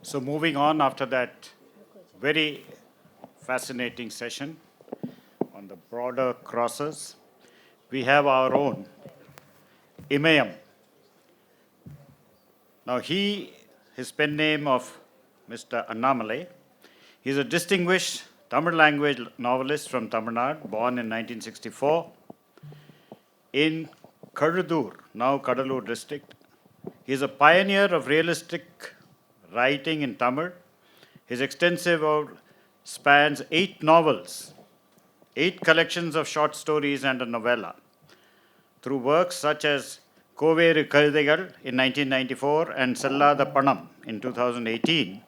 So moving on after that very fascinating session on the broader crosses, we have our own Imayam. Now his pen name of Mr. Annamalai, he is a distinguished Tamil language novelist from Tamil Nadu, born in 1964 in Kadudur, now Kadalur district. He is a pioneer of realistic writing in Tamil. His extensive work spans 8 novels, 8 collections of short stories, and a novella. Through works such as Koveru Kaviதைகள் in 1994 and Sellada Panam in 2018,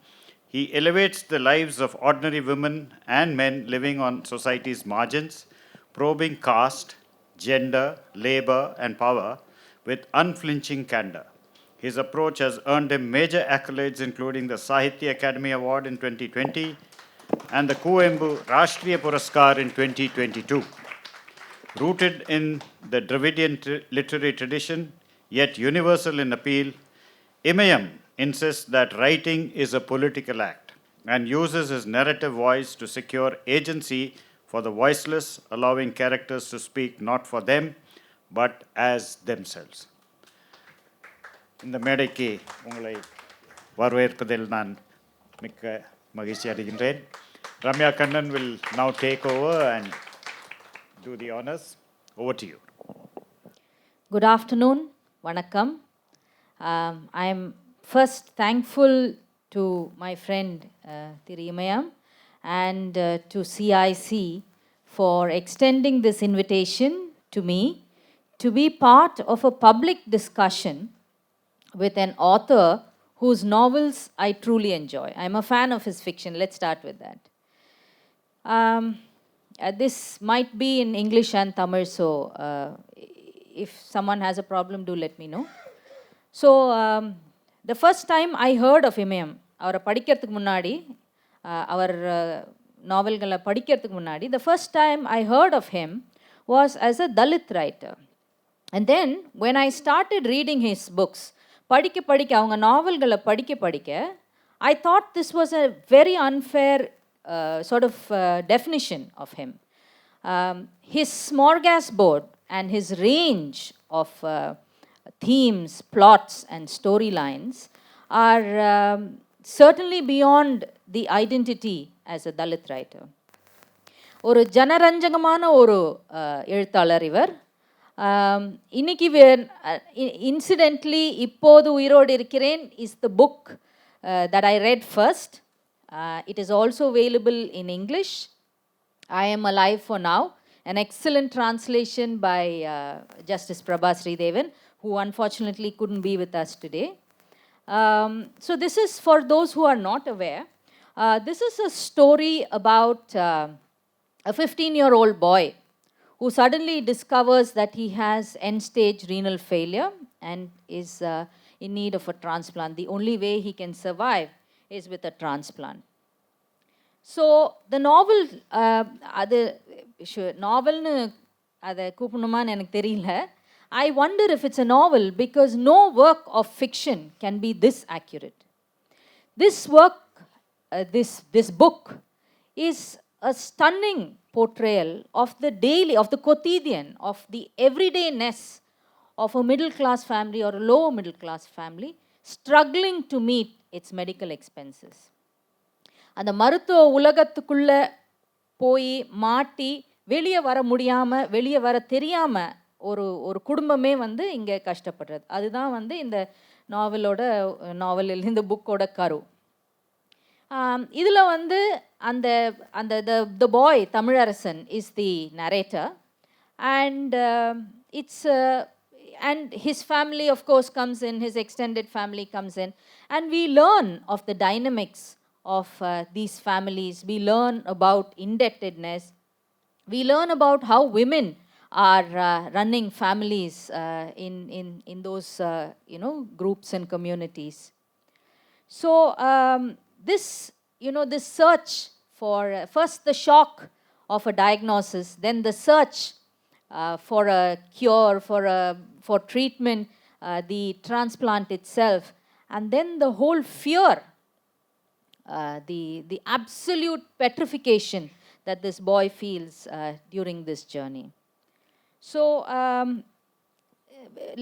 he elevates the lives of ordinary women and men living on society's margins, probing caste, gender, labor, and power with unflinching candor. His approach has earned him major accolades, including the Sahitya Academy Award in 2020 and the Kuembu Rashtriya Puraskar in 2022. Rooted in the Dravidian literary tradition, yet universal in appeal, Imayam insists that writing is a political act and uses his narrative voice to secure agency for the voiceless, allowing characters to speak not for them, but as themselves. இந்த மேடைக்கு உங்களை வரவேற்பதில் நான் மிக்க மகிழ்ச்சி அடைகின்றேன். Ramya Kannan will now take over and do the honors. Over to you. Good afternoon. Vanakkam. I am first thankful to my friend Thiru Imayam and to CIC for extending this invitation to me to be part of a public discussion with an author whose novels I truly enjoy. I'm a fan of his fiction. Let's start with that. This might be in English and Tamil, so if someone has a problem, do let me know. So, the first time I heard of Imayam, அவரை படிக்கிறதுக்கு முன்னாடி அவர் நாவல்களை படிக்கிறதுக்கு முன்னாடி the first time I heard of him was as a Dalit writer. And then when I started reading his books, படிக்க அவங்க நாவல்களை படிக்க I thought this was a very unfair sort of definition of him. His smorgasbord and his range of themes, plots and storylines are certainly beyond the identity as a Dalit writer. ஒரு ஜனரஞ்சகமான ஒரு எழுத்தாளர் இவர். இன்னைக்கு incidentally இப்போது உயிரோடு இருக்கிறேன் is the book that I read first. It is also available in English. I am alive for now, an excellent translation by Justice Prabha Sridevan, who unfortunately couldn't be with us today. So this is for those who are not aware. This is a story about a 15-year-old boy who suddenly discovers that he has end-stage renal failure and is in need of a transplant. The only way he can survive is with a transplant. So the novel, அது நாவல்னு அதை கூப்பிடணுமான்னு எனக்கு தெரியல. I wonder if it's a novel because no work of fiction can be this accurate. This work, this book is a stunning portrayal of the daily, of the quotidian, of the everydayness of a middle-class family or a lower middle-class family struggling to meet its medical expenses. அந்த மருத்துவ உலகத்துக்குள்ளே போய் மாட்டி வெளியே வர முடியாமல், வெளியே வர தெரியாமல் ஒரு குடும்பமே வந்து இங்கே கஷ்டப்படுறது. அதுதான் வந்து இந்த நாவலில் இந்த புக்கோட கரு. இதில் வந்து the boy Tamilarasan is the narrator and and his family of course comes in, his extended family comes in, and we learn of the dynamics of these families. We learn about indebtedness. We learn about how women are running families in those groups and communities. So this search for first the shock of a diagnosis, then the search for a cure, for treatment, the transplant itself, and then the whole fear the absolute petrification that this boy feels during this journey. So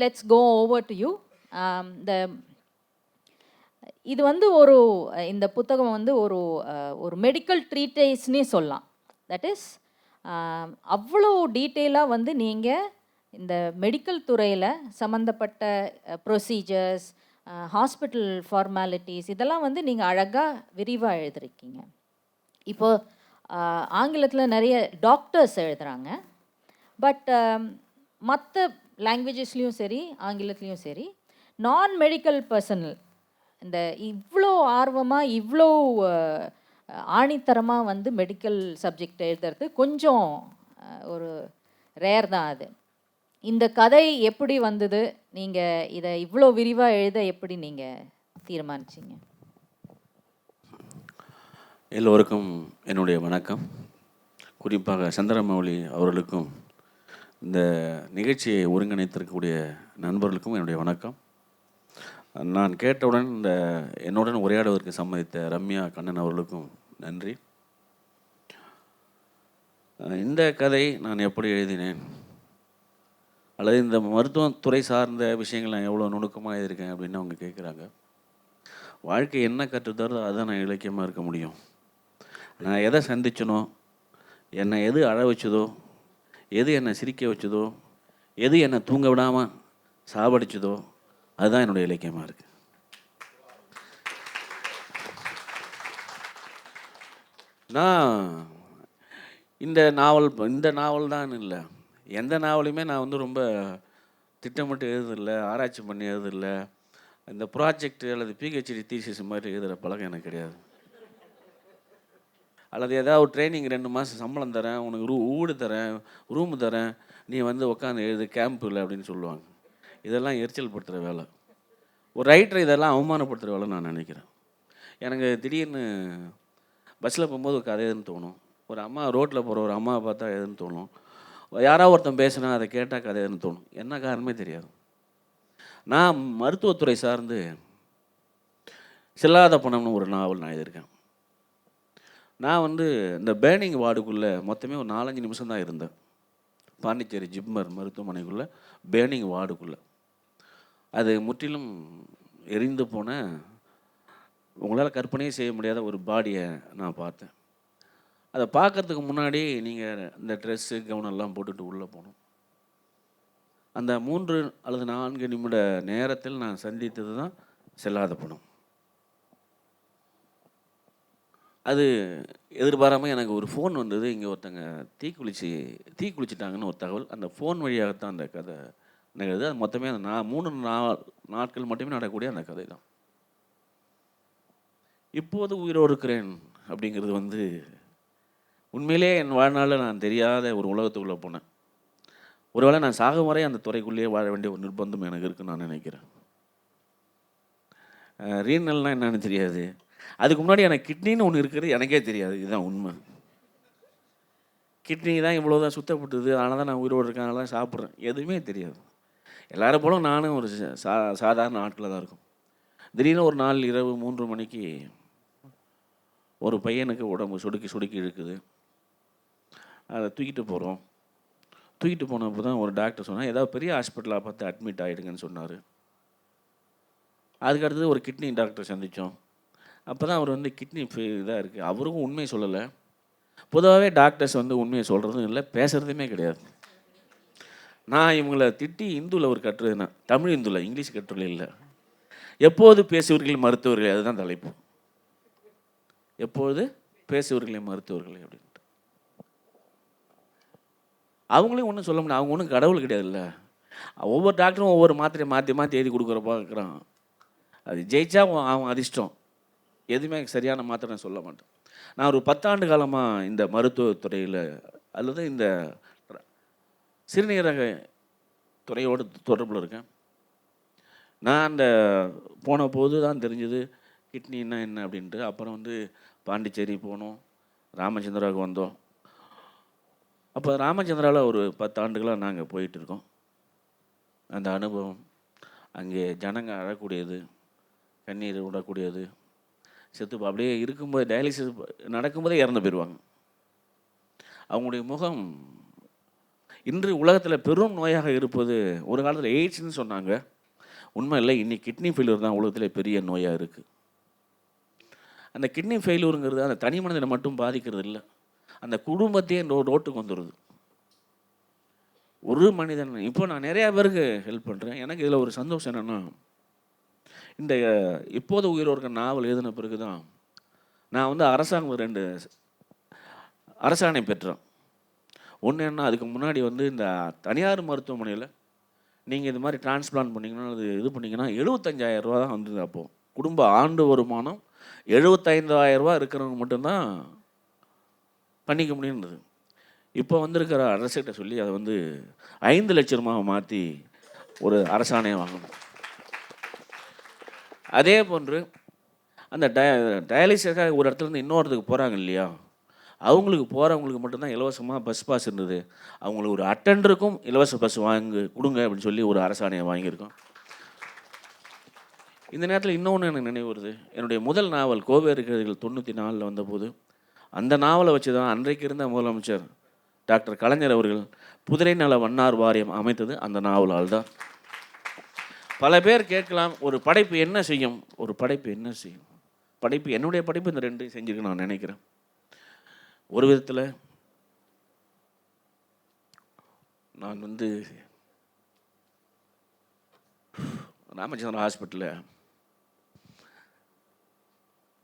let's go over to you. The இது வந்து ஒரு இந்த புத்தகம் வந்து ஒரு medical ட்ரீட்டேஸ்னே சொல்லலாம். That is அவ்வளோ டீட்டெயிலாக வந்து நீங்கள் இந்த மெடிக்கல் துறையில் சம்மந்தப்பட்ட ப்ரொசீஜர்ஸ், ஹாஸ்பிட்டல் ஃபார்மாலிட்டிஸ் இதெல்லாம் வந்து நீங்கள் அழகாக விரிவாக எழுதிருக்கீங்க. இப்போ ஆங்கிலத்தில் நிறைய டாக்டர்ஸ் எழுதுகிறாங்க. பட் மற்ற லாங்குவேஜஸ்லேயும் சரி ஆங்கிலத்துலேயும் சரி நான் மெடிக்கல் பர்சனல் இந்த இவ்வளோ ஆர்வமாக இவ்வளோ ஆணித்தரமாக வந்து மெடிக்கல் சப்ஜெக்ட் எழுதுறது கொஞ்சம் ஒரு ரேர் தான். அது இந்த கதை எப்படி வந்தது? நீங்கள் இதை இவ்வளோ விரிவாக எழுத எப்படி நீங்கள் தீர்மானிச்சிங்க? எல்லோருக்கும் என்னுடைய வணக்கம். குறிப்பாக சந்திரமௌலி அவர்களுக்கும் இந்த நிகழ்ச்சியை ஒருங்கிணைத்திருக்கக்கூடிய நண்பர்களுக்கும் என்னுடைய வணக்கம். நான் கேட்டவுடன் என்னுடன் உரையாடுவதற்கு சம்மதித்த ரம்யா கண்ணன் அவர்களுக்கும் நன்றி. இந்த கதை நான் எப்படி எழுதினேன், அல்லது இந்த மருத்துவத்துறை சார்ந்த விஷயங்கள் நான் எவ்வளோ நுணுக்கமாக எழுதியிருக்கேன் அப்படின்னு அவங்க கேட்குறாங்க. வாழ்க்கை என்ன கற்றுத்தரோ அதை நான் இலக்கியமாக இருக்க முடியும். நான் எதை சந்திச்சனோ, என்னை எது அழ வச்சதோ, எது என்னை சிரிக்க வச்சதோ, எது என்னை தூங்க விடாமல் சாவடிச்சதோ அதுதான் என்னுடைய இலக்கியமாக இருக்குது. நான் இந்த நாவல் தான் இல்லை, எந்த நாவலையுமே நான் வந்து ரொம்ப திட்டமிட்டு எழுதுதில்லை, ஆராய்ச்சி பண்ணி எழுதுதில்லை. இந்த ப்ராஜெக்ட் அல்லது பிஹெச்டி தீசிஸ் மாதிரி எழுதுகிற பழக்கம் எனக்கு கிடையாது. அல்லது ஏதாவது ஒரு ட்ரைனிங் 2 மாதம் சம்பளம் தரேன், உனக்கு வீடு தரேன், ரூமு தரேன், நீ வந்து உட்காந்து எழுது கேம்பில் அப்படின்னு சொல்லுவாங்க. இதெல்லாம் எரிச்சல் படுத்துகிற வேலை. ஒரு ரைட்டர் இதெல்லாம் அவமானப்படுத்துகிற வேலை நான் நினைக்கிறேன். எனக்கு திடீர்னு பஸ்ஸில் போகும்போது ஒரு கதை எதுன்னு தோணும், ஒரு அம்மா ரோட்டில் போகிற ஒரு அம்மாவை பார்த்தா எதுன்னு தோணும், யாராவது ஒருத்தன் பேசுனா அதை கேட்டால் கதை எதுன்னு தோணும். என்ன காரணமே தெரியாது. நான் மருத்துவத்துறை சார்ந்து செல்லாத பணம்னு ஒரு நாவல் நான் எழுதியிருக்கேன். நான் வந்து இந்த பேர்னிங் வார்டுக்குள்ளே மொத்தமே ஒரு 4-5 நிமிஷம் தான் இருந்தேன். பாண்டிச்சேரி ஜிப்மர் மருத்துவமனைக்குள்ளே பேர்னிங் வார்டுக்குள்ளே. அது முற்றிலும் எரிந்து போன, உங்களால் கற்பனையே செய்ய முடியாத ஒரு பாடியை நான் பார்த்தேன். அதை பார்க்குறதுக்கு முன்னாடி நீங்கள் இந்த ட்ரெஸ்ஸு கவுனெல்லாம் போட்டுட்டு உள்ளே போகணும். அந்த 3 அல்லது 4 நிமிட நேரத்தில் நான் சந்தித்தது தான் செல்லாத பணம். அது எதிர்பாராமல் எனக்கு ஒரு ஃபோன் வந்தது. இங்கே ஒருத்தங்க தீக்குளிச்சிட்டாங்கன்னு ஒரு தகவல். அந்த ஃபோன் வழியாகத்தான் அந்த கதை நிகழ்து. அது மொத்தமே அந்த 3 நாட்கள் மட்டுமே நடக்கக்கூடிய அந்த கதை தான். இப்போது உயிரோடு இருக்கிறேன் அப்படிங்கிறது வந்து உண்மையிலே என் வாழ்நாளில் நான் தெரியாத ஒரு உலகத்துக்குள்ளே போனேன். ஒருவேளை நான் சாகும் வரை அந்த துறைக்குள்ளேயே வாழ வேண்டிய ஒரு நிர்பந்தம் எனக்கு இருக்குன்னு நான் நினைக்கிறேன். ரீனல்னால் என்னன்னு தெரியாது. அதுக்கு முன்னாடி எனக்கு கிட்னின்னு ஒன்று இருக்கிறது எனக்கே தெரியாது. இதுதான் உண்மை. கிட்னி தான் இவ்வளோ தான் சுத்தப்பட்டது, அதனால தான் நான் உயிரோடு இருக்கேன், அதனால தான் சாப்பிட்றேன், எதுவுமே தெரியாது. எல்லாரும் போல நானும் ஒரு சாதாரண ஆட்களில் தான் இருக்கும். திடீர்னு ஒரு நாள் இரவு 3 மணிக்கு ஒரு பையனுக்கு உடம்பு சுடுக்கி இழுக்குது. அதை தூக்கிட்டு போகிறோம். தூக்கிட்டு போனப்போ தான் ஒரு டாக்டர் சொன்னால் ஏதாவது பெரிய ஹாஸ்பிட்டலாக பார்த்து அட்மிட் ஆகிடுங்கன்னு சொன்னார். அதுக்கடுத்தது ஒரு கிட்னி டாக்டர் சந்தித்தோம். அப்போ தான் அவர் வந்து கிட்னி இதாக இருக்குது, அவருக்கும் உண்மையை சொல்லலை. பொதுவாகவே டாக்டர்ஸ் வந்து உண்மையை சொல்கிறதும் இல்லை, பேசுகிறதுமே கிடையாது. நான் இவங்களை திட்டி இந்துவில் ஒரு கட்டுரை, தமிழ் இந்துவில், இங்கிலீஷ் கட்டுரை இல்லை, எப்போது பேசுவர்கள் மருத்துவர்கள், அதுதான் தலைப்பு. எப்போது பேசுவர்களே மருத்துவர்களே அப்படின்ட்டு. அவங்களையும் ஒன்றும் சொல்ல முடியாது, அவங்க ஒன்றும் கடவுள் கிடையாதுல்ல. ஒவ்வொரு டாக்டரும் ஒவ்வொரு மாத்திரையை மாற்றி எழுதி கொடுக்குற பார்க்குறான். அது ஜெயிச்சா அவன் அதிர்ஷ்டம். எதுவுமே சரியான மாத்திரை நான் சொல்ல மாட்டேன். நான் ஒரு 10 ஆண்டு காலமாக இந்த மருத்துவத்துறையில் அல்லது இந்த சிறுநீரக துறையோடு தொடர்பில் இருக்கேன். நான் அந்த போன போது தான் தெரிஞ்சது கிட்னின்னா என்ன அப்படின்ட்டு. அப்புறம் வந்து பாண்டிச்சேரி போனோம், ராமச்சந்திராவுக்கு வந்தோம். அப்போ ராமச்சந்திராவில் ஒரு 10 ஆண்டுகளாக நாங்கள் போயிட்டுருக்கோம். அந்த அனுபவம், அங்கே ஜனங்க அழக்கூடியது, கண்ணீர் விடக்கூடியது, செத்து அப்படியே இருக்கும்போது டயாலிசிஸ் நடக்கும்போதே இறந்து போயிடுவாங்க. அவங்களுடைய முகம் இன்று உலகத்தில் பெரும் நோயாக இருப்பது, ஒரு காலத்தில் எய்ட்ஸ்ன்னு சொன்னாங்க, உண்மை இல்லை. இன்னைக்கு கிட்னி ஃபெயிலியர் தான் உலகத்தில் பெரிய நோயாக இருக்குது. அந்த கிட்னி ஃபெயிலியருங்கிறது அந்த தனி மனிதனை மட்டும் பாதிக்கிறது இல்லை, அந்த குடும்பத்தையே ரோட்டுக்கு வந்துடுது. ஒரு மனிதன் இப்போ நான் நிறையா பேருக்கு ஹெல்ப் பண்ணுறேன். எனக்கு இதில் ஒரு சந்தோஷம் என்னென்னா, இந்த இப்போது உயிரோர்க்க நாவல் எழுதின பிறகு தான் நான் வந்து அரசாங்கம் 2 அரசாணை பெற்றேன். ஒன்று என்ன, அதுக்கு முன்னாடி வந்து இந்த தனியார் மருத்துவமனையில் நீங்கள் இது மாதிரி டிரான்ஸ்பிளான்ட் பண்ணிங்கன்னா, அது இது பண்ணிங்கன்னா 75,000 ரூபா தான் வந்தது. அப்போது குடும்ப ஆண்டு வருமானம் 75,000 ரூபா இருக்கிறவங்க மட்டும்தான் பண்ணிக்க முடியுன்றது. இப்போ வந்திருக்கிற அரசுகிட்ட சொல்லி அதை வந்து 5 லட்சமாக மாற்றி ஒரு அரசாணையை வாங்கணும். அதே போன்று அந்த டயாலிசிஸாக ஒரு இடத்துலேருந்து இன்னொருத்துக்கு போகிறாங்க இல்லையா, அவங்களுக்கு போகிறவங்களுக்கு மட்டும்தான் இலவசமாக பஸ் பாஸ் இருந்தது. அவங்களுக்கு ஒரு அட்டெண்டருக்கும் இலவச பஸ் கொடுங்க அப்படின்னு சொல்லி ஒரு அரசாணையை வாங்கியிருக்கோம். இந்த நேரத்தில் இன்னொன்று எனக்கு நினைவு வருது. என்னுடைய முதல் நாவல் கோவேறு கதைகள் 94 வந்தபோது, அந்த நாவலை வச்சு தான் அன்றைக்கு இருந்த முதலமைச்சர் டாக்டர் கலைஞர் அவர்கள் புதுரை நல வண்ணார் வாரியம் அமைத்தது அந்த நாவலால் தான். பல பேர் கேட்கலாம், ஒரு படைப்பு என்ன செய்யும்? ஒரு படைப்பு என்ன செய்யும்? படைப்பு, என்னுடைய படைப்பு இந்த 2 செஞ்சுருக்கு நான் நினைக்கிறேன். ஒரு விதத்தில் நான் வந்து ராமச்சந்திரன் ஹாஸ்பிட்டலில்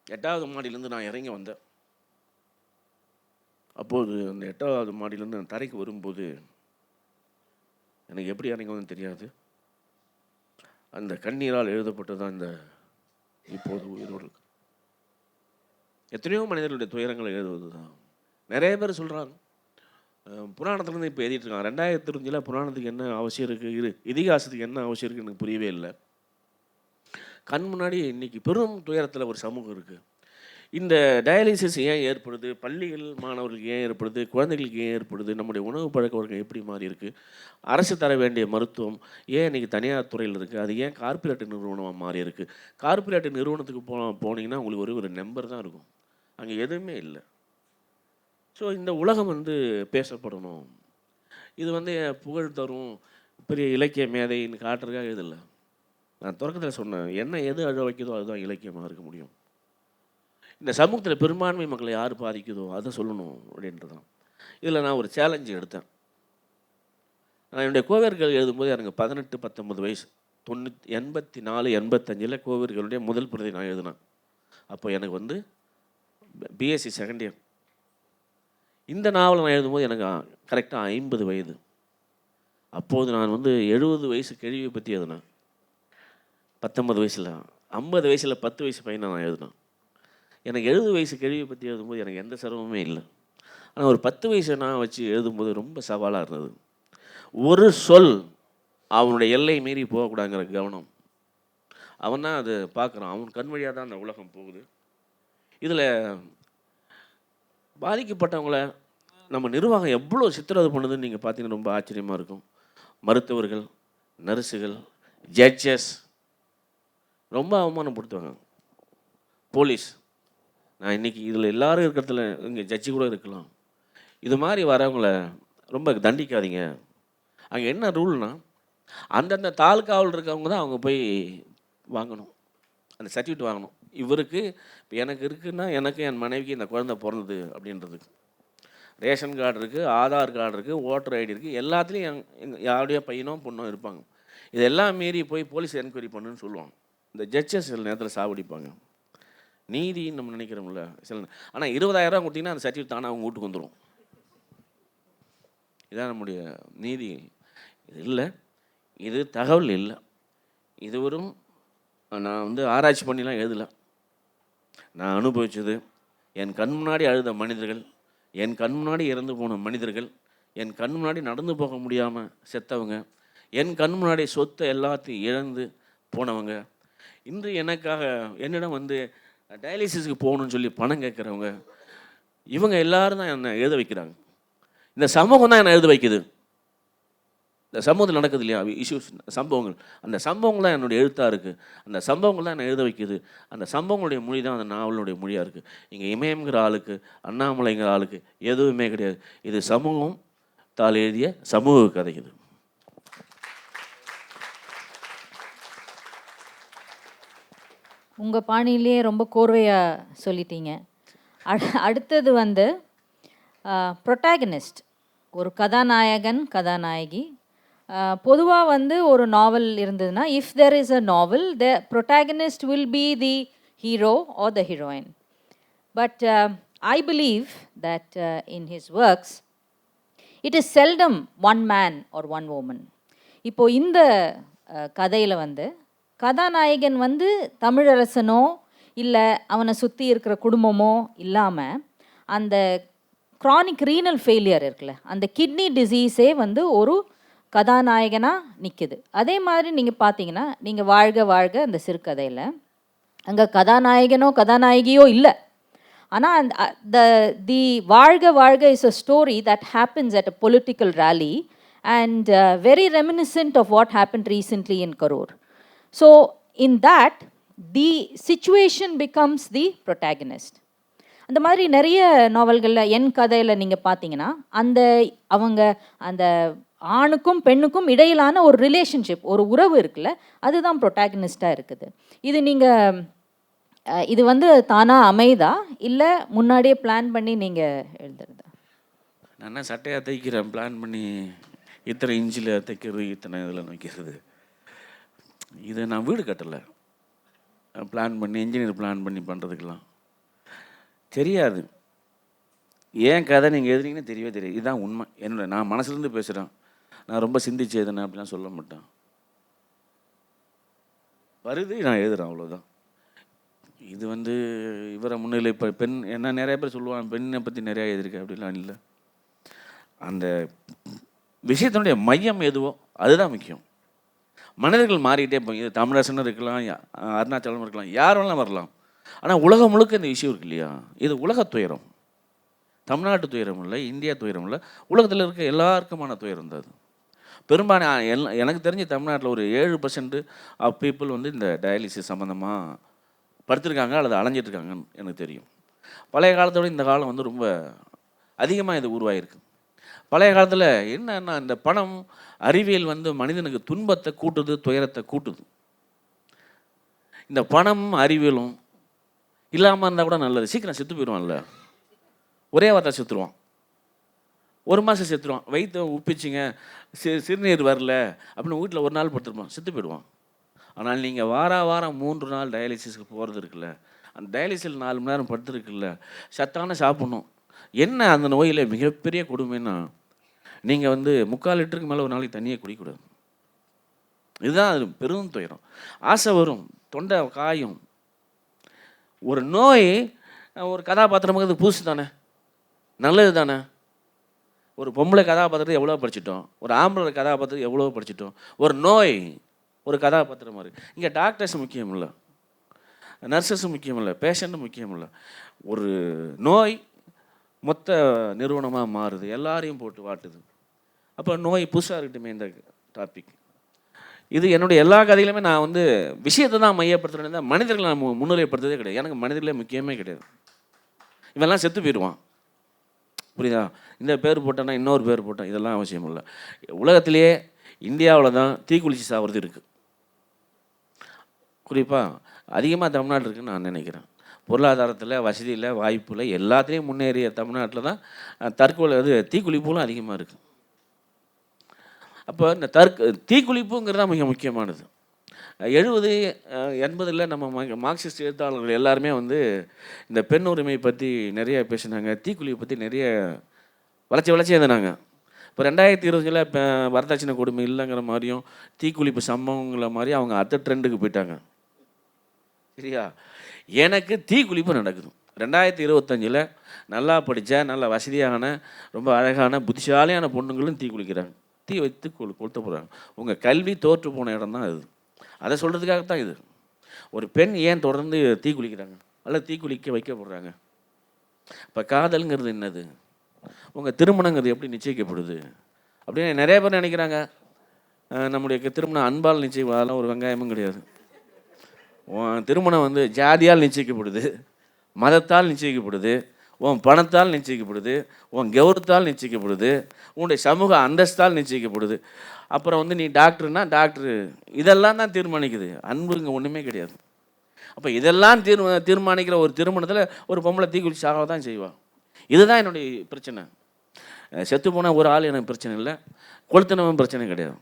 8வது மாடியிலேருந்து நான் இறங்கி வந்தேன். அப்போது அந்த 8வது மாடியிலேருந்து நான் தரைக்கு வரும்போது எனக்கு எப்படி இறங்கி வந்து தெரியாது. அந்த கண்ணீரால் எழுதப்பட்டதான் இந்த இப்போது உயிரோடு. எத்தனையோ மனிதர்களுடைய துயரங்களை எழுதுவது தான். நிறைய பேர் சொல்கிறாங்க, புராணத்துலேருந்து இப்போ எழுதிட்டு இருக்காங்க. 2005 புராணத்துக்கு என்ன அவசியம் இருக்குது, இதிகாசத்துக்கு என்ன அவசியம் இருக்குது எனக்கு புரியவே இல்லை. கண் முன்னாடி இன்றைக்கி பெரும் துயரத்தில் ஒரு சமூகம் இருக்குது. இந்த டயாலிசிஸ் ஏன் ஏற்படுது, பள்ளிகள் மாணவர்களுக்கு ஏன் ஏற்படுது, குழந்தைகளுக்கு ஏன் ஏற்படுது, நம்முடைய உணவு பழக்க வழக்கம் எப்படி மாறி இருக்குது, அரசு தர வேண்டிய மருத்துவம் ஏன் இன்றைக்கி தனியார் துறையில் இருக்குது, அது ஏன் கார்ப்பரேட் நிறுவனமாக மாறி இருக்குது. கார்ப்பரேட் நிறுவனத்துக்கு போனீங்கன்னா உங்களுக்கு ஒரு நம்பர் தான் இருக்கும், அங்கே எதுவுமே இல்லை. ஸோ இந்த உலகம் வந்து பேசப்படணும். இது வந்து புகழ் தரும் பெரிய இலக்கிய மேதைன்னு காட்டுறதுக்காக எழுதலை. நான் தொடக்கத்தில் சொன்னேன், என்ன எது அழ வைக்குதோ அதுதான் இலக்கியமாக இருக்க முடியும். இந்த சமூகத்தில் பெரும்பான்மை மக்களை யார் பாதிக்குதோ அதை சொல்லணும் அப்படின்றது தான். இதில் நான் ஒரு சேலஞ்சு எடுத்தேன். நான் என்னுடைய கோவேர்கள் எழுதும்போது எனக்கு 18-19 வயசு. 84-85 கோவேர்களுடைய முதல் பிரதி நான் எழுதினேன். அப்போ எனக்கு வந்து பிஎஸ்சி செகண்ட் இயர். இந்த நாவலை நான் எழுதும்போது எனக்கு கரெக்டாக 50 வயது. அப்போது நான் வந்து 70 வயசு கேள்வியை பற்றி எழுதினேன் 19 வயசில். 50 வயசில் 10 வயசு பையனை நான் எழுதினேன். எனக்கு 70 வயசு கேள்வியை பற்றி எழுதும்போது எனக்கு எந்த சிரமமே இல்லை. ஆனால் ஒரு 10 வயசை நான் வச்சு எழுதும்போது ரொம்ப சவாலாக இருந்தது. ஒரு சொல் அவனுடைய எல்லை மீறி போகக்கூடாதுங்கிற கவனம். அவன் தான் அது பார்க்குறான், அவன் கண் வழியாக தான் அந்த உலகம் போகுது. இதில் பாதிக்கப்பட்டவங்கள நம்ம நிர்வாகம் எவ்வளோ சித்திரவதை பண்ணுதுன்னு நீங்கள் பார்த்தீங்கன்னா ரொம்ப ஆச்சரியமாக இருக்கும். மருத்துவர்கள், நர்ஸுகள், ஜட்ஜஸ் ரொம்ப அவமானப்படுத்துவாங்க. போலீஸ், நான் இன்றைக்கி இதில் எல்லோரும் இருக்கிறதுல இங்கே ஜட்ஜி கூட இருக்கலாம். இது மாதிரி வரவங்கள ரொம்ப தண்டிக்காதீங்க. அங்கே என்ன ரூல்னால், அந்தந்த தாலுக்காவில் இருக்கவங்க தான் அவங்க போய் வாங்கணும், அந்த சர்டிஃபிகேட் வாங்கணும். இவருக்கு இப்போ எனக்கு இருக்குன்னா எனக்கு என் மனைவிக்கு இந்த குழந்தை பிறந்தது அப்படின்றதுக்கு ரேஷன் கார்டு இருக்குது, ஆதார் கார்டு இருக்குது, ஓட்டர் ஐடி இருக்குது, எல்லாத்துலேயும் யாருடைய பையனோ பொண்ணோ இருப்பாங்க. இதெல்லாம் மீறி போய் போலீஸ் என்கொயரி பண்ணுன்னு சொல்லுவாங்க. இந்த ஜட்ஜஸ் சில நேரத்தில் சாவடிப்பாங்க. நீதின்னு நம்ம நினைக்கிறோம்ல சில, ஆனால் 20,000 ரூபா கொடுத்தீங்கன்னா அந்த சர்டிஃபிகேட் தானே அவங்க வீட்டுக்கு வந்துடும். இதான் நம்முடைய நீதி. இது இல்லை, இது தகவல் இல்லை. இது வரும் நான் வந்து ஆராய்ச்சி பண்ணிலாம் எழுதலை. நான் அனுபவித்தது, என் கண் முன்னாடி அழுத மனிதர்கள், என் கண் முன்னாடி இறந்து போன மனிதர்கள், என் கண் முன்னாடி நடந்து போக முடியாமல் செத்தவங்க, என் கண் முன்னாடி சொத்தை எல்லாத்தையும் இழந்து போனவங்க, இன்று எனக்காக என்னிடம் வந்து டயாலிசிஸுக்கு போகணுன்னு சொல்லி பணம் கேட்குறவங்க, இவங்க எல்லாரும் தான் என்னை எழுத வைக்கிறாங்க. இந்த சமூகம் தான் என்னை எழுத வைக்குது. இந்த சமூகத்தில் நடக்குது இல்லையா இஷ்யூஸ், சம்பவங்கள், அந்த சம்பவங்கள் தான் என்னுடைய எழுத்தாக இருக்குது. அந்த சம்பவங்கள் தான் என்னை எழுத வைக்குது. அந்த சம்பவங்களுடைய மொழி தான் அந்த நாவலுடைய மொழியாக இருக்குது. இங்கே இமயம்ங்கிற ஆளுக்கு, அண்ணாமலைங்கிற ஆளுக்கு எதுவுமே கிடையாது. இது சமூகம் தாள் எழுதிய சமூக கதை. இது உங்கள் பாணியிலேயே ரொம்ப கோர்வையாக சொல்லிட்டீங்க. அடுத்தது வந்து ப்ரொட்டாகனிஸ்ட், ஒரு கதாநாயகன் கதாநாயகி. பொதுவாக வந்து ஒரு நாவல் இருந்ததுன்னா, if there is a novel, the protagonist will be the hero or the heroine. But I believe that in his works it is seldom one man or one woman. இப்போது இந்த கதையில் வந்து கதாநாயகன் வந்து தமிழரசனோ இல்லை அவனை சுற்றி இருக்கிற குடும்பமோ இல்லாமல் அந்த க்ரானிக் ரீனல் ஃபெயிலியர் இருக்குல்ல, அந்த கிட்னி டிசீஸே வந்து ஒரு கதாநாயகனாக நிற்குது. அதே மாதிரி நீங்கள் பார்த்தீங்கன்னா, நீங்கள் வாழ்க வாழ்க அந்த சிறுகதையில் அங்கே கதாநாயகனோ கதாநாயகியோ இல்லை. ஆனால் அந்த the Vazhga Vazhga is a story that happens at a political rally and very reminiscent of what happen recently in Karur. So in that, the situation becomes the protagonist. அந்த மாதிரி நிறைய நாவல்களில் என் கதையில் நீங்கள் பார்த்தீங்கன்னா, அவங்க அந்த ஆணுக்கும் பெண்ணுக்கும் இடையிலான ஒரு ரிலேஷன்ஷிப், ஒரு உறவு இருக்குல்ல, அதுதான் ப்ரொட்டாகனிஸ்டாக இருக்குது. இது நீங்கள் இது வந்து தானாக அமைதா இல்லை முன்னாடியே பிளான் பண்ணி நீங்கள் எழுதுறதா? நான் சட்டையாக தைக்கிறேன், பிளான் பண்ணி இத்தனை இன்ச்சில் தைக்கிறது, இத்தனை இதில் வைக்கிறது. இதை நான் வீடு கட்டலை, பிளான் பண்ணி இன்ஜினியர் பிளான் பண்ணி பண்ணுறதுக்கெல்லாம் தெரியாது. ஏன் கதை நீங்கள் எழுதுனீங்கன்னு தெரியவே தெரியாது. இதுதான் உண்மை. நான் மனசுலேருந்து பேசுகிறேன். நான் ரொம்ப சிந்திச்சு எழுதுனேன் அப்படிலாம் சொல்ல மாட்டேன். வருது, நான் எழுதுகிறேன், அவ்வளோதான். இது வந்து இவரை முன்னிலை இப்போ பெண் என்ன நிறைய பேர் சொல்லுவாங்க, பெண்ணை பற்றி நிறையா எழுதியிருக்கேன் அப்படிலாம் இல்லை. அந்த விஷயத்தினுடைய மையம் எதுவோ அதுதான் முக்கியம். மனிதர்கள் மாறிக்கிட்டே போய், இது தமிழரசனும் இருக்கலாம், அருணாச்சலம் இருக்கலாம், யார் வேணாலும் வரலாம். ஆனால் உலகம் முழுக்க இந்த விஷயம் இருக்கு இல்லையா, இது உலக துயரம். தமிழ்நாட்டு துயரம் இல்லை, இந்தியா துயரம் இல்லை, உலகத்தில் இருக்க எல்லாருக்குமான துயரம் தான் அது. பெரும்பாலும் எனக்கு தெரிஞ்ச தமிழ்நாட்டில் ஒரு 7% ஆஃப் பீப்புள் வந்து இந்த டயாலிசிஸ் சம்மந்தமாக படுத்திருக்காங்க அல்லது அலைஞ்சிட்ருக்காங்கன்னு எனக்கு தெரியும். பழைய காலத்தோட இந்த காலம் வந்து ரொம்ப அதிகமாக இது உருவாகிருக்கு. பழைய காலத்தில் என்னன்னா, இந்த பணம் அறிவியல் வந்து மனிதனுக்கு துன்பத்தை கூட்டுது, துயரத்தை கூட்டுது. இந்த பணம் அறிவியலும் இல்லாமல் இருந்தால் கூட நல்லது. சீக்கிரம் செத்து போயிடுவான்ல, ஒரே வார்த்தை செத்துருவான், ஒரு மாதம் செத்துருவான். வயிற்று உப்பிச்சிங்க, சிறுநீர் வரல அப்படின்னு வீட்டில் ஒரு நாள் படுத்துருப்பான், செத்து போயிடுவான். ஆனால் நீங்கள் வாரம் 3 நாள் டயாலிசிஸ்க்கு போகிறது இருக்குல்ல, அந்த டயாலிசிஸ் 4 மணி நேரம் படுத்துருக்குல்ல, சத்தான சாப்பிட்ணும். என்ன அந்த நோயில் மிகப்பெரிய கொடுமைன்னா, நீங்கள் வந்து 3/4 லிட்டருக்கு மேலே ஒரு நாளைக்கு தண்ணியே குடிக்கக்கூடாது. இதுதான் அது பெரும் துயரம். ஆசை வரும், தொண்டை காயும். ஒரு நோய் ஒரு கதாபாத்திரமாக புதுசு தானே, நல்லது தானே. ஒரு பொம்பளை கதாபாத்திரத்தை எவ்வளோ படிச்சிட்டோம், ஒரு ஆம்பளை கதாபாத்திரத்தை எவ்வளோ படிச்சிட்டோம். ஒரு நோய் ஒரு கதாபாத்திரம் மாதிரி. இங்கே டாக்டர்ஸ் முக்கியம் இல்லை, நர்சஸும் முக்கியம் இல்லை, பேஷண்ட்டும் முக்கியம் இல்லை. ஒரு நோய் மொத்த நிறுவனமாக மாறுது, எல்லாரையும் போட்டு வாட்டுது. அப்போ நோய் புதுசாக இருக்கட்டுமே இந்த டாபிக். இது என்னுடைய எல்லா கதையிலுமே நான் வந்து விஷயத்தை தான் மையப்படுத்துகிறேன், மனிதர்களை நான் முன்னிலைப்படுத்துறதே கிடையாது. எனக்கு மனிதர்களே முக்கியமே கிடையாது. இவெல்லாம் செத்து போயிடுவான், புரியுதா? இந்த பேர் போட்டேன்னா இன்னொரு பேர் போட்டேன், இதெல்லாம் அவசியம் இல்லை. உலகத்திலேயே இந்தியாவில் தான் தீக்குளிச்சு சாகிறது இருக்குது. குறிப்பாக அதிகமாக தமிழ்நாடு இருக்குதுன்னு நான் நினைக்கிறேன். பொருளாதாரத்தில், வசதியில், வாய்ப்பில் எல்லாத்துலேயும் முன்னேறிய தமிழ்நாட்டில் தான் தற்கொலை தீக்குளிப்புகளும் அதிகமாக இருக்குது. அப்போ இந்த தீக்குளிப்புங்கிறது தான் மிக முக்கியமானது. 70, 80 நம்ம மார்க்சிஸ்ட் எழுத்தாளர்கள் எல்லாருமே வந்து இந்த பெண் உரிமை பற்றி நிறைய பேசினாங்க, தீக்குளிப்பை பற்றி நிறைய வளர்ச்சி எழுதினாங்க. இப்போ 2020 இப்போ வரதட்சணை கொடுமை இல்லைங்கிற மாதிரியும் தீக்குளிப்பு சம்பவங்கிற மாதிரி அவங்க அடுத்த ட்ரெண்டுக்கு போயிட்டாங்க. சரியா? எனக்கு தீக்குளிப்பு நடக்குது. 2025 நல்லா படித்த, நல்ல வசதியான, ரொம்ப அழகான, புத்திசாலியான பொண்ணுங்களும் தீ குளிக்கிறாங்க, தீ வைத்து கொளுத்த போகிறாங்க. உங்கள் கல்வி தோற்று போன இடம் தான் அது. அதை சொல்கிறதுக்காகத்தான் இது. ஒரு பெண் ஏன் தொடர்ந்து தீ குளிக்கிறாங்க அல்ல தீ குளிக்க வைக்கப்படுறாங்க? இப்போ காதல்ங்கிறது என்னது, உங்கள் திருமணங்கிறது எப்படி நிச்சயிக்கப்படுது அப்படின்னு நிறைய பேர் நினைக்கிறாங்க. நம்முடைய திருமணம் அன்பால் நிச்சயம், அதெல்லாம் ஒரு வெங்காயமும் கிடையாது. உன் திருமணம் வந்து ஜாதியால் நிச்சயிக்கப்படுது, மதத்தால் நிச்சயிக்கப்படுது, உன் பணத்தால் நிச்சயிக்கப்படுது, உன் கௌரவத்தால் நிச்சயிக்கப்படுது, உன்னுடைய சமூக அந்தஸ்தால் நிச்சயிக்கப்படுது. அப்புறம் வந்து நீ டாக்டர்னா டாக்டரு, இதெல்லாம் தான் தீர்மானிக்குது. அன்பு இங்கே ஒன்றுமே கிடையாது. அப்போ இதெல்லாம் தீர்மானிக்கிற ஒரு திருமணத்தில் ஒரு பொம்பளை தீக்குளிச்சு சாக தான் செய்வாள். இதுதான் என்னுடைய பிரச்சனை. செத்து போனால் ஒரு ஆள் எனக்கு பிரச்சனை இல்லை, கொளுத்தினவன் பிரச்சனை கிடையாது.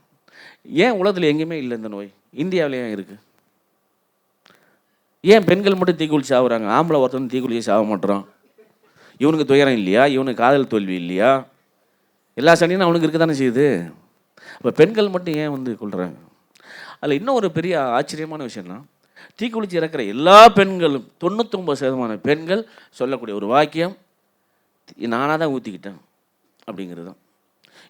ஏன் உலகத்தில் எங்கேயுமே இல்லை இந்த நோய், இந்தியாவில் ஏன் இருக்குது? ஏன் பெண்கள் மட்டும் தீக்குளிச்சு சாகுறாங்க, ஆம்பளை ஒருத்தன் தீக்குளிச்சு சாக மாட்டுறான்? இவனுக்கு துயரம் இல்லையா? இவனுக்கு காதல் தோல்வி இல்லையா? எல்லா சனியும் அவனுக்கு இருக்க தானே செய்யுது. அப்போ பெண்கள் மட்டும் ஏன் வந்து கொள்கிறாங்க? அதில் இன்னும் ஒரு பெரிய ஆச்சரியமான விஷயம்னா, தீக்குளிச்சு இறக்குற எல்லா பெண்களும் 99% பெண்கள் சொல்லக்கூடிய ஒரு வாக்கியம், நானாக தான் ஊற்றிக்கிட்டேன் அப்படிங்கிறது தான்.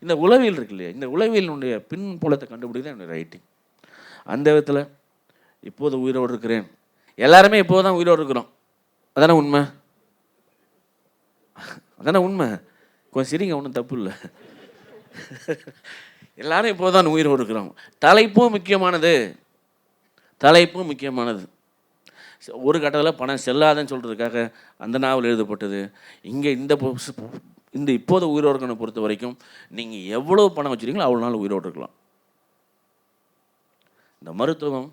இந்த உளவியல் இருக்கு இல்லையா, இந்த உளவியலினுடைய பின்புலத்தை கண்டுபிடிக்க தான் என்னுடைய ரைட்டிங். அந்த விதத்தில் இப்போது உயிரோடு இருக்கிறேன். எல்லாருமே இப்போது தான் உயிரோடு இருக்கிறோம். அதானே உண்மை? அதானே உண்மை? கொஞ்சம் சரிங்க, ஒன்றும் தப்பு இல்லை. எல்லாரும் இப்போது தான் உயிரோடு இருக்கிறோம். தலைப்பும் முக்கியமானது, தலைப்பும் முக்கியமானது. ஒரு கட்டத்தில் பணம் செல்லாதுன்னு சொல்கிறதுக்காக அந்த நாவல் எழுதப்பட்டது. இங்கே இந்த இப்போது உயிரோடு இருக்கணும் பொறுத்த வரைக்கும் நீங்கள் எவ்வளோ பணம் வச்சுருக்கீங்களோ அவ்வளோ நாள் உயிரோடு இருக்கலாம். இந்த மருத்துவம்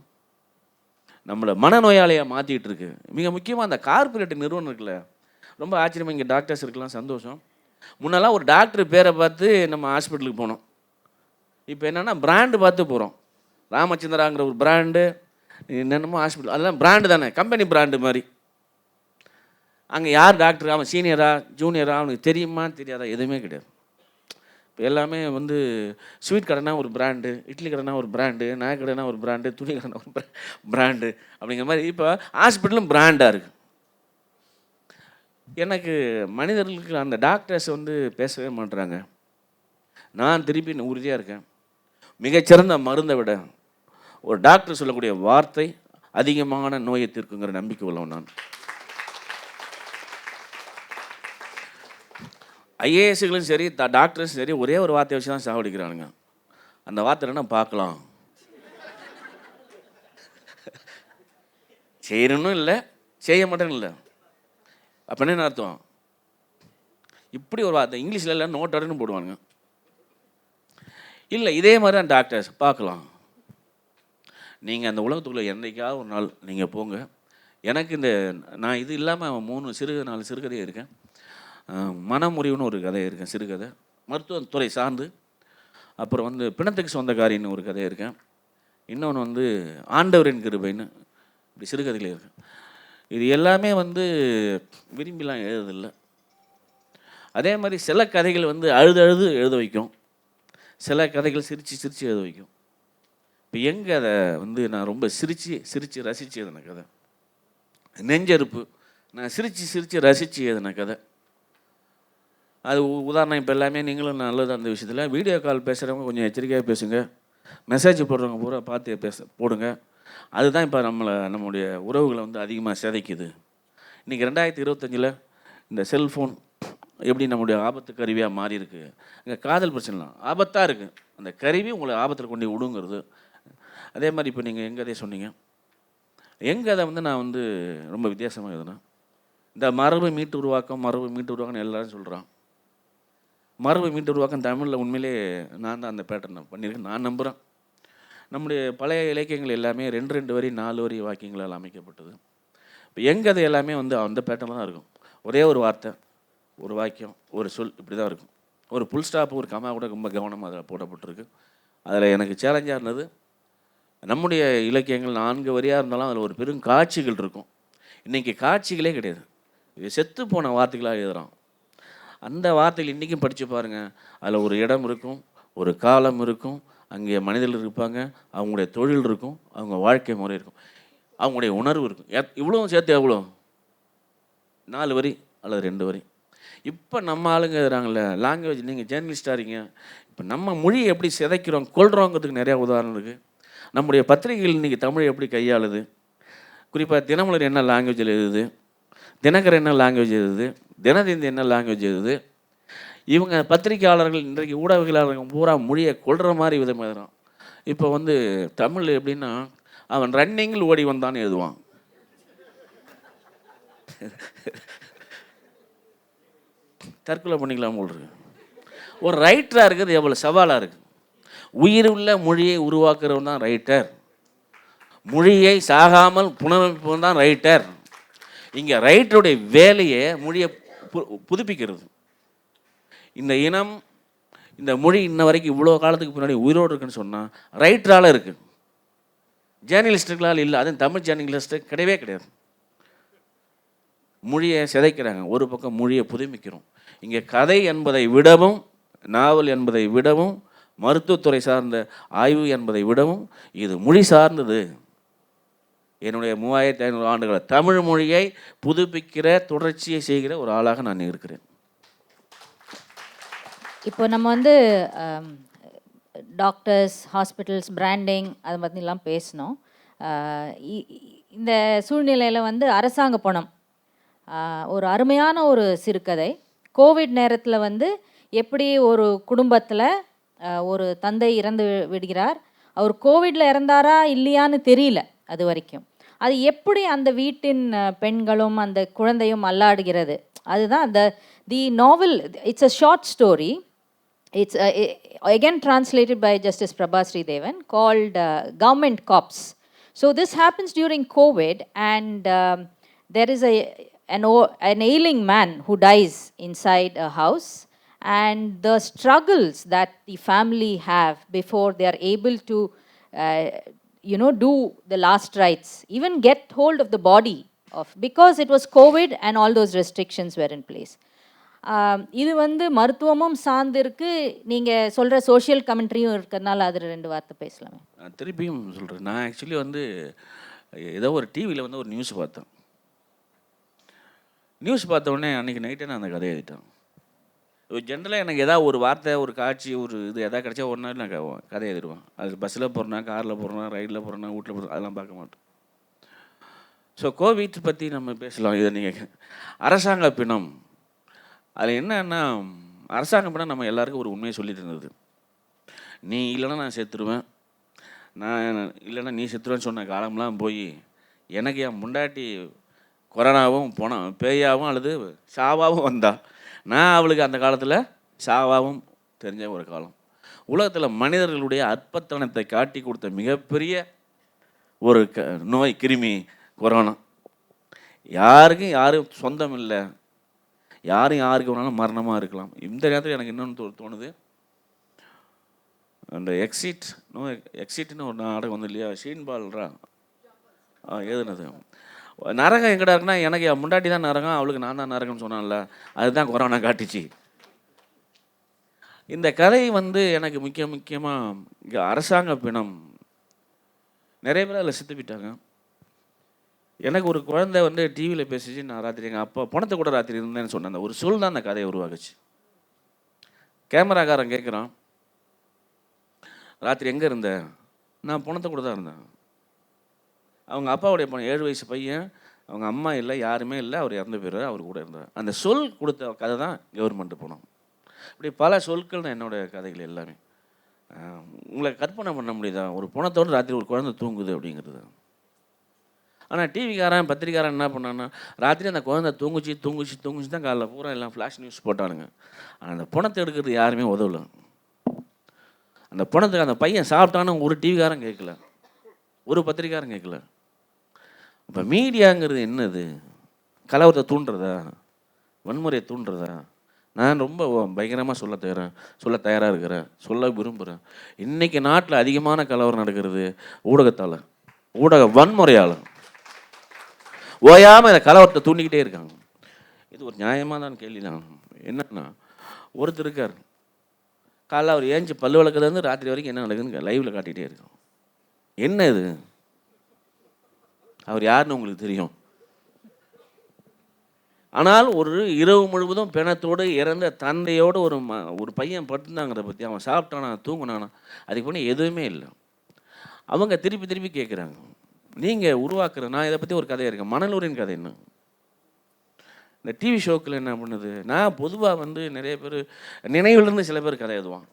நம்மளை மனநோயாளியாக மாற்றிக்கிட்டு இருக்கு. மிக முக்கியமாக அந்த கார்பரேட் நிறுவனம் இருக்குல்ல, ரொம்ப ஆச்சரியமாக. இங்கே டாக்டர்ஸ் இருக்கலாம், சந்தோஷம். முன்னெல்லாம் ஒரு டாக்டர் பேரை பார்த்து நம்ம ஹாஸ்பிட்டலுக்கு போனோம். இப்போ என்னென்னா பிராண்டு பார்த்து போகிறோம். ராமச்சந்திராங்கிற ஒரு பிராண்டு, என்னென்னமோ ஹாஸ்பிட்டல், அதெல்லாம் பிராண்டு தானே, கம்பெனி பிராண்டு மாதிரி. அங்கே யார் டாக்டர், அவன் சீனியரா ஜூனியரா அவனுக்கு தெரியுமா தெரியாதா, எதுவுமே கிடையாது. இப்போ எல்லாமே வந்து ஸ்வீட் கடைனா ஒரு பிராண்டு, இட்லி கடைனா ஒரு பிராண்டு, நாய் கடைனா ஒரு பிராண்டு, துணி கடைனா ஒரு பிராண்டு அப்படிங்கிற மாதிரி இப்போ ஹாஸ்பிட்டலும் பிராண்டாக இருக்குது. எனக்கு மனிதர்களுக்கு அந்த டாக்டர்ஸ் வந்து பேசவே மாட்டுறாங்க. நான் திருப்பி உறுதியாக இருக்கேன், மிகச்சிறந்த மருந்தை விட ஒரு டாக்டர் சொல்லக்கூடிய வார்த்தை அதிகமான நோயை தீர்க்குங்கிற நம்பிக்கை உள்ளவன் நான். ஐஏஎஸ்களும் சரி, டாக்டர்ஸும் சரி, ஒரே ஒரு வார்த்தையை வச்சு தான் சாவடிக்கிறானுங்க. அந்த வார்த்தை என்ன, பார்க்கலாம். செய்யணும்னு இல்லை, செய்ய மாட்டேன்னு இல்லை. அப்போ என்ன அர்த்தம்? இப்படி ஒரு வார்த்தை இங்கிலீஷில் இல்லை, நோட்டர்னு போடுவானுங்க. இல்லை, இதே மாதிரி தான் டாக்டர்ஸ், பார்க்கலாம். நீங்கள் அந்த உலகத்துக்குள்ளே என்றைக்காவது ஒரு நாள் நீங்கள் போங்க. எனக்கு நான் இது இல்லாமல் 4 சிறுகதை இருக்கேன். மனமுறிவுன்னு ஒரு கதை இருக்கேன், சிறுகதை, மருத்துவத்துறை சார்ந்து. அப்புறம் வந்து பிணத்துக்கு சொந்தக்காரின்னு ஒரு கதை இருக்கேன். இன்னொன்று வந்து ஆண்டவரின் கிருபைன்னு, இப்படி சிறுகதைகள் இருக்கேன். இது எல்லாமே வந்து விரும்பிலாம் எழுததில்லை. அதே மாதிரி சில கதைகள் வந்து அழுது எழுத வைக்கும், சில கதைகள் சிரித்து எழுத வைக்கும். இப்போ எங்கே அதை வந்து நான் ரொம்ப சிரித்து ரசித்து எழுதின கதை நெஞ்செருப்பு. நான் சிரித்து ரசித்து எழுதின கதை. அது உதாரணம் இப்போ எல்லாமே நீங்களும் நல்லது. அந்த விஷயத்தில் வீடியோ கால் பேசுகிறவங்க கொஞ்சம் எச்சரிக்கையாக பேசுங்க, மெசேஜ் போடுறவங்க பூரா பார்த்து போடுங்க. அதுதான் இப்போ நம்மளுடைய உறவுகளை வந்து அதிகமாக சிதைக்குது. இன்றைக்கி 2025 இந்த செல்ஃபோன் எப்படி நம்முடைய ஆபத்து கருவியாக மாறி இருக்குது. இங்கே காதல் பிரச்சனைலாம் ஆபத்தாக இருக்குது, அந்த கருவி உங்களை ஆபத்தில் கொண்டு விடுங்கிறது. அதே மாதிரி இப்போ நீங்கள் எங்கே கதையை சொன்னீங்க, எங்கள் அதை வந்து நான் வந்து ரொம்ப வித்தியாசமாக எழுதுனேன். இந்த மரபு மீட்டு உருவாக்கம் எல்லோரும் சொல்கிறான். மரபு மீட்டு உருவாக்கம் தமிழில் உண்மையிலே நான் தான் அந்த பேட்டர்னை பண்ணியிருக்கேன், நான் நம்புகிறேன். நம்முடைய பழைய இலக்கியங்கள் எல்லாமே 2 வரி 4 வரி வாக்கியங்களால் அமைக்கப்பட்டது. இப்போ எங்கள் அது எல்லாமே வந்து அந்த பேட்டர்னில் தான் இருக்கும். ஒரே ஒரு வார்த்தை, ஒரு வாக்கியம், ஒரு சொல், இப்படி தான் இருக்கும். ஒரு புல் ஸ்டாப், ஒரு கமா கூட ரொம்ப கவனமாக அதில் போடப்பட்டிருக்கு. அதில் எனக்கு சேலஞ்சாக இருந்தது, நம்முடைய இலக்கியங்கள் 4 வரியாக இருந்தாலும் அதில் ஒரு பெரும் காட்சிகள் இருக்கும். இன்றைக்கி காட்சிகளே கிடையாது, இது செத்து போன வார்த்தைகளாக எழுதுகிறான். அந்த வார்த்தைகள் இன்றைக்கும் படித்து பாருங்கள், அதில் ஒரு இடம் இருக்கும், ஒரு காலம் இருக்கும், அங்கே மனிதர்கள் இருப்பாங்க, அவங்களுடைய தொழில் இருக்கும், அவங்க வாழ்க்கை முறை இருக்கும், அவங்களுடைய உணர்வு இருக்கும். இவ்வளோ சேர்த்து எவ்வளோ? 4 வரி அல்லது 2 வரி. இப்போ நம்ம ஆளுங்க இருக்கிறாங்களே லாங்குவேஜ், நீங்கள் ஜேர்னலிஸ்டாக இருக்கீங்க, இப்போ நம்ம மொழியை எப்படி சிதைக்கிறோம் கொள்கிறோங்கிறதுக்கு நிறையா உதாரணம் இருக்குது. நம்முடைய பத்திரிகைகள் இன்றைக்கி தமிழை எப்படி கையாளுது, குறிப்பாக தினமலர் என்ன லாங்குவேஜில் எழுதுது, தினகரன் என்ன லாங்குவேஜ் எழுதுது, தினதந்தி என்ன லாங்குவேஜ் எழுதுது. இவங்க பத்திரிகையாளர்கள் இன்றைக்கு ஊடகவியலாளர்கள் பூரா மொழியை கொள்கிற மாதிரி விதம் எழுதுகிறோம். இப்போ வந்து தமிழ் எப்படின்னா, அவன் ரன்னிங்கில் ஓடி வந்தான்னு எழுதுவான். தற்கொலை பண்ணிக்கலாம் போல் இருக்கு. ஒரு ரைட்டராக இருக்கிறது எவ்வளோ சவாலாக இருக்குது. உயிர் உள்ள மொழியை உருவாக்குறவன் தான் ரைட்டர். மொழியை சாகாமல் புனரமைப்பவன் தான் ரைட்டர். இங்கே ரைட்டருடைய வேலையை மொழியை புதுப்பிக்கிறது. இந்த இனம், இந்த மொழி இன்ன வரைக்கும் இவ்வளோ காலத்துக்கு பின்னாடி உயிரோடு இருக்குன்னு சொன்னால் ரைட்டரால் இருக்குது, ஜேர்னலிஸ்டுகளால் இல்லை. அதுவும் தமிழ் ஜேர்னலிஸ்ட்டு கிடையவே கிடையாது. மொழியை சிதைக்கிறாங்க, ஒரு பக்கம் மொழியை புதுப்பிக்கிறோம். இங்கே கதை என்பதை விடவும், நாவல் என்பதை விடவும், மருத்துவத்துறை சார்ந்த ஆய்வு என்பதை விடவும் இது மொழி சார்ந்தது. என்னுடைய 3500 ஆண்டுகள் தமிழ் மொழியை புதுப்பிக்கிற தொடர்ச்சியை செய்கிற ஒரு ஆளாக நான் இருக்கிறேன். இப்போ நம்ம வந்து டாக்டர்ஸ், ஹாஸ்பிட்டல்ஸ், பிராண்டிங் அதை பற்றிலாம் பேசினோம். இந்த சூழ்நிலையில் வந்து அரசாங்க பணம் ஒரு அருமையான ஒரு சிறுகதை. கோவிட் நேரத்தில் வந்து எப்படி ஒரு குடும்பத்தில் ஒரு தந்தை இறந்து விடுகிறார். அவர் கோவிடில் இறந்தாரா இல்லையான்னு தெரியல அது வரைக்கும். அது எப்படி அந்த வீட்டின் பெண்களும் அந்த குழந்தையும் அல்லாடுகிறது, அதுதான் the novel. It's a short story. It's again translated by Justice Prabha Sridevan, called Government Cops. So this happens during COVID, and there is an ailing man who dies inside a house, and the struggles that the family have before they are able to do the last rites, even get hold of the body because it was COVID and all those restrictions were in place. இது வந்து மருத்துவமும் சார்ந்து இருக்குது, நீங்கள் சொல்கிற social கமெண்ட்ரியும் இருக்கிறதுனால அது 2 வார்த்தை பேசலாமே. திருப்பியும் சொல்கிறேன். நான் ஆக்சுவலி வந்து ஏதோ ஒரு டிவியில் வந்து ஒரு நியூஸ் பார்த்தேன். நியூஸ் பார்த்த உடனே அன்றைக்கி நைட்டே நான் அந்த கதையை எழுதிட்டேன். ஜென்ரலாக எனக்கு ஏதாவது ஒரு வார்த்தை, ஒரு காட்சி, ஒரு இது எதாவது கிடச்சா ஒரு நாள் நான் கதை எழுதிடுவேன். அது பஸ்ஸில் போகிறேன்னா, காரில் போகிறேன்னா, ரயிலில் போகிறேன்னா, வீட்டில் போகிறேன், அதெல்லாம் பார்க்க மாட்டேன். ஸோ கோவிட் பற்றி நம்ம பேசலாம். இதை நீங்கள் அரசாங்க பிணம், அதில் என்னன்னா, அரசாங்கம் பண்ணால் நம்ம எல்லாருக்கும் ஒரு உண்மையை சொல்லிட்டு இருந்தது. நீ இல்லைன்னா நான் செத்துருவேன், நான் இல்லைன்னா நீ செத்துருவேன்னு சொன்ன காலம்லாம் போய் எனக்கு என் முண்டாட்டி கொரோனாவும் பேயாவும் அல்லது சாவாவும் வந்தா, நான் அவளுக்கு அந்த காலத்தில் சாவாவும் தெரிஞ்ச ஒரு காலம். உலகத்தில் மனிதர்களுடைய அற்பத்தனத்தை காட்டி கொடுத்த மிகப்பெரிய ஒரு நோய் கிருமி கொரோனா. யாருக்கும் யாரும் சொந்தம் இல்லை, யாரும் யாருக்கு வேணாலும் மரணமாக இருக்கலாம். இந்த நேரத்தில் எனக்கு இன்னொன்று தோணுது, அந்த எக்ஸிட்னு ஒரு நாடகம் வந்து இல்லையா, ஷீன்பால்ரா எழுதுனது. நரகம் எங்கடா இருக்குன்னா, எனக்கு என் முண்டாட்டி தான் நரகம், அவளுக்கு நான் தான் நரகம்னு சொன்னான்ல, அதுதான் கொரோனா காட்டிச்சு. இந்த கதை வந்து எனக்கு முக்கியமாக இங்கே அரசாங்க பிணம் நிறைய பேர் அதில் செத்து போயிட்டாங்க. எனக்கு ஒரு குழந்தை வந்து டிவியில் பேசிச்சு, நான் ராத்திரி எங்கள் அப்பா பணத்தை கூட ராத்திரி இருந்தேன்னு சொன்னேன். அந்த ஒரு சொல் தான் அந்த கதையை உருவாக்குச்சு. கேமராக்காரன் கேட்குறான், ராத்திரி எங்கே இருந்த? நான் பணத்தை கூட தான் இருந்தேன். அவங்க அப்பாவுடைய பணம் 7 வயசு பையன், அவங்க அம்மா இல்லை, யாருமே இல்லை, அவர் இறந்து போயிடுறாரு, அவர் கூட இருந்தார். அந்த சொல் கொடுத்த கதை தான் கவர்மெண்ட் பணம். இப்படி பல சொற்கள் தான் என்னோடய கதைகள் எல்லாமே. உங்களை கற்பனை பண்ண முடியுதா, ஒரு பணத்தோடு ராத்திரி ஒரு குழந்தை தூங்குது அப்படிங்கிறது. ஆனால் டிவிக்காரன் பத்திரிக்காரன் என்ன பண்ணான்னா, ராத்திரி அந்த குழந்தை தூங்குச்சு தான் காலைல பூரா எல்லாம் ஃப்ளாஷ் நியூஸ் போட்டானுங்க. ஆனால் அந்த பணத்தை எடுக்கிறது யாருமே உதவலை. அந்த பணத்துக்கு அந்த பையன் சாப்பிட்டான்னு ஒரு டிவிக்காரன் கேட்கல, ஒரு பத்திரிக்காரன் கேட்கல. இப்போ மீடியாங்கிறது என்னது? கலவரத்தை தூண்டுறதா, வன்முறையை தூண்டுறதா? நான் ரொம்ப பயங்கரமாக சொல்ல தயாராக இருக்கிறேன், சொல்ல விரும்புகிறேன். இன்றைக்கி நாட்டில் அதிகமான கலவரம் நடக்கிறது ஊடகத்தால், ஊடக வன்முறையால். ஓயாமல் இந்த கலவரத்தை தூண்டிக்கிட்டே இருக்காங்க. இது ஒரு நியாயமாக தான் கேள்வி தான். என்னன்னா, ஒருத்தர் இருக்கார், காலைல அவர் ஏஞ்சி பல்லு வளர்க்குறதுலேருந்து ராத்திரி வரைக்கும் என்ன நடக்குதுன்னு லைவில் காட்டிகிட்டே இருக்கோம். என்ன இது? அவர் யாருன்னு உங்களுக்கு தெரியும். ஆனால் ஒரு இரவு முழுவதும் பிணத்தோடு இறந்த தந்தையோடு ஒரு பையன் படுத்துனாங்கிறத பற்றி, அவன் சாப்பிட்டானா தூங்கினானா, அதுக்கு பண்ணி எதுவுமே இல்லை. அவங்க திருப்பி கேட்குறாங்க, நீங்கள் உருவாக்குற, நான் இதை பற்றி ஒரு கதை இருக்கேன், மணலூரின் கதை என்ன. இந்த டிவி ஷோக்கில் என்ன பண்ணுது, நான் பொதுவாக வந்து நிறைய பேர் நினைவுலேருந்து சில பேர் கதை எழுதுவான்,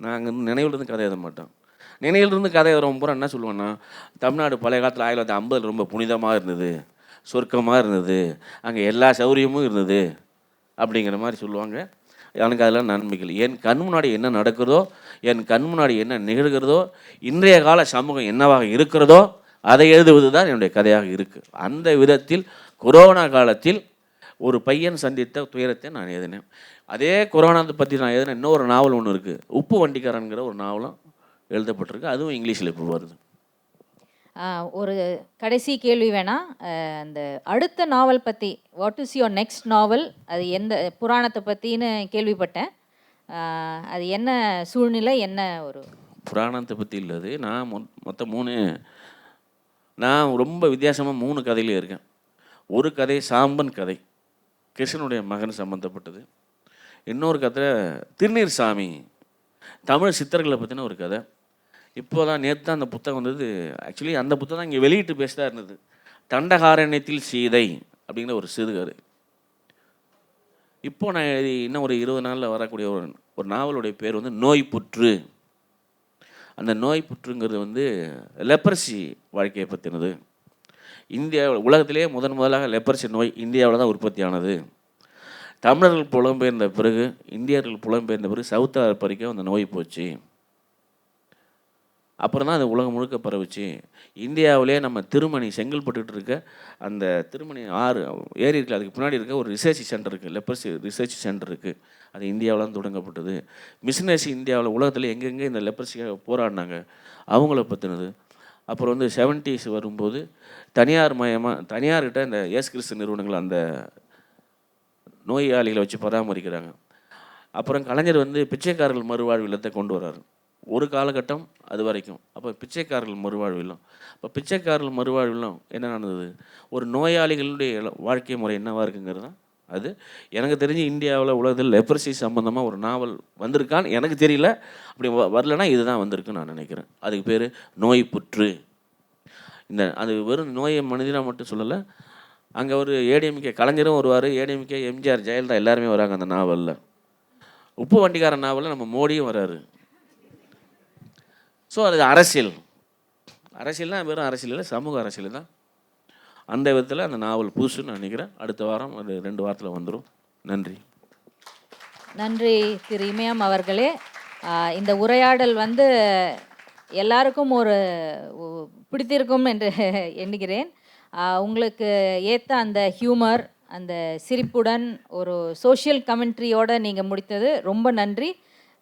நாங்கள் நினைவுலேருந்து கதை எழுத மாட்டோம். நினைவிலிருந்து கதை வரவன் பூரா என்ன சொல்லுவேன்னா, தமிழ்நாடு பழைய காலத்தில் 1950 ரொம்ப புனிதமாக இருந்தது, சொர்க்கமாக இருந்தது, அங்கே எல்லா சௌகரியமும் இருந்தது அப்படிங்கிற மாதிரி சொல்லுவாங்க. எனக்கு அதெல்லாம் நன்மைகள். என் கண் முன்னாடி என்ன நடக்கிறதோ, என் கண் முன்னாடி என்ன நிகழ்கிறதோ, இன்றைய கால சமூகம் என்னவாக இருக்கிறதோ அதை எழுதுவது தான் என்னுடைய கதையாக இருக்குது. அந்த விதத்தில் கொரோனா காலத்தில் ஒரு பையன் சந்தித்த துயரத்தை நான் எழுதினேன். அதே கொரோனா பற்றி நான் எழுதின இன்னொரு நாவல் ஒன்று இருக்குது, உப்பு வண்டிக்காரங்கிற ஒரு நாவலும் எழுதப்பட்டிருக்கு. அதுவும் இங்கிலீஷில் இப்போ வருது. ஒரு கடைசி கேள்வி வேணா, அந்த அடுத்த நாவல் பற்றி, வாட் இஸ் யுவர் நெக்ஸ்ட் நாவல்? அது எந்த புராணத்தை பற்றின்னு கேள்விப்பட்டேன். அது என்ன சூழ்நிலை, என்ன ஒரு புராணத்தை பற்றி இல்லது. நான் மொத்தம் நான் ரொம்ப வித்தியாசமாக 3 கதையிலே இருக்கேன். ஒரு கதை சாம்பன் கதை, கிருஷ்ணனுடைய மகன் சம்மந்தப்பட்டது. இன்னொரு கதை திருநீர் சாமி, தமிழ் சித்தர்களை பற்றின ஒரு கதை. இப்போ தான் நேற்று தான் அந்த புத்தகம் வந்தது. ஆக்சுவலி அந்த புத்தகம் தான் இங்கே வெளியிட்டு பேசிதான் இருந்தது. தண்டகாரண்யத்தில் சீதை அப்படிங்கிற ஒரு சிறுகதை. இப்போ நான் இன்னும் ஒரு 20 நாளில் வரக்கூடிய ஒரு நாவலுடைய பேர் வந்து நோய் புற்று. அந்த நோய் புற்றுங்கிறது லெப்பர்சி வாழ்க்கையை பற்றினது. உலகத்திலேயே முதலாக லெப்பர்சி நோய் இந்தியாவில் தான் உற்பத்தி ஆனது. தமிழர்கள் புலம்பெயர்ந்த பிறகு, இந்தியர்கள் புலம்பெயர்ந்த பிறகு சவுத் ஆப்பிரிக்கா அந்த நோய் போச்சு. அப்புறம் தான் அது உலகம் முழுக்க பரவுச்சு. இந்தியாவிலே நம்ம திருமணி, செங்கல்பட்டு இருக்க அந்த திருமணி ஏரி இருக்குது, அதுக்கு பின்னாடி இருக்க ஒரு ரிசர்ச் சென்டர் இருக்குது, லெப்பர்சி ரிசர்ச் சென்டர் இருக்குது. அது இந்தியாவில் தான் தொடங்கப்பட்டது. மிஷினரிஸ் இந்தியாவில் உலகத்தில் எங்கெங்கே இந்த லெப்பர்சிக்காக போராடினாங்க அவங்கள பற்றினது. அப்புறம் 70s வரும்போது தனியார்கிட்ட இந்த இயேசு கிறிஸ்து நிறுவனங்கள் அந்த நோயாளிகளை வச்சு பராமரிக்கிறாங்க. அப்புறம் கலைஞர் பிச்சைக்காரர்கள் மறுவாழ்வு இல்லத்தை கொண்டு வர்றாரு. ஒரு காலகட்டம் அது வரைக்கும். அப்போ பிச்சைக்காரர்கள் மறுவாழ்வு இல்லம். அப்போ பிச்சைக்காரர்கள் மறுவாழ்வு இல்லம் என்ன நடந்தது? ஒரு நோயாளிகளுடைய வாழ்க்கை முறை என்னவாக இருக்குங்கிறது தான் அது. எனக்கு தெரிஞ்சு இந்தியாவில் உலகத்தில் லெப்பர்சி சம்மந்தமாக ஒரு நாவல் வந்திருக்கான்னு எனக்கு தெரியல. அப்படி வரலன்னா இதுதான் வந்திருக்குன்னு நான் நினைக்கிறேன். அதுக்கு பேர் நோய் புற்று. அது வெறும் நோயை மனிதனாக மட்டும் சொல்லலை. அங்கே ஒரு ஏடிஎம்கே கலைஞரும் வருவார், ஏடிஎம்கே எம்ஜிஆர், ஜெயலலிதா எல்லாருமே வராங்க அந்த நாவலில். உப்பு வண்டிக்காரன் நாவலில் நம்ம மோடியும் வராரு. ஸோ அது அரசியல்னால் வெறும் அரசியல் இல்லை, சமூக அரசியல் தான். அந்த விதத்தில் அந்த நாவல் புதுசுன்னு நினைக்கிறேன். அடுத்த வாரம் அது 2 வாரத்தில் வந்துடும். நன்றி. நன்றி திரு இமயம் அவர்களே. இந்த உரையாடல் எல்லாருக்கும் ஒரு பிடித்திருக்கும் என்று எண்ணுகிறேன். உங்களுக்கு ஏற்ற அந்த ஹியூமர், அந்த சிரிப்புடன் ஒரு சோஷியல் கமெண்ட்ரியோடு நீங்கள் முடித்தது ரொம்ப நன்றி.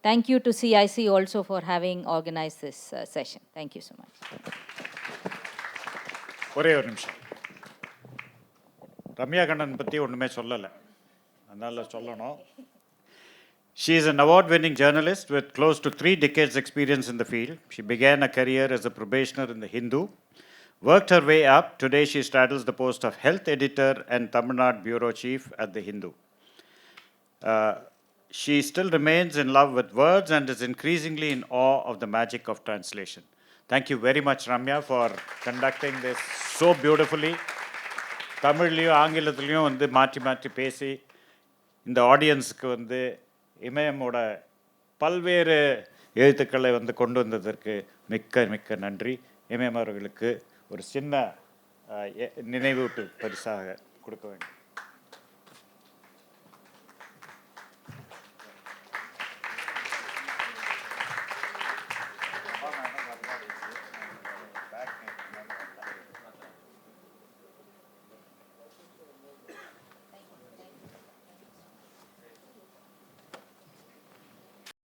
Thank you to CIC also for having organized this session. Thank you so much. ஒரே ஒரு நிமிஷம். ரம்யா கண்ணன் பற்றி ஒன்றுமே சொல்லலை, அதனால் சொல்லணும். She is an award-winning journalist with close to 3 decades experience in the field. She began a career as a probationer in the Hindu, worked her way up. Today she straddles the post of health editor and Tamil Nadu bureau chief at the Hindu. She still remains in love with words and is increasingly in awe of the magic of translation. Thank you very much, Ramya, for conducting this so beautifully. தமிழ்லையும் ஆங்கிலத்துலேயும் மாற்றி பேசி இந்த ஆடியன்ஸுக்கு இமயமோட பல்வேறு எழுத்துக்களை கொண்டு வந்ததற்கு மிக்க நன்றி. இமயம் அவர்களுக்கு ஒரு சின்ன நினைவூட்டு பரிசாக கொடுக்க வேண்டும்.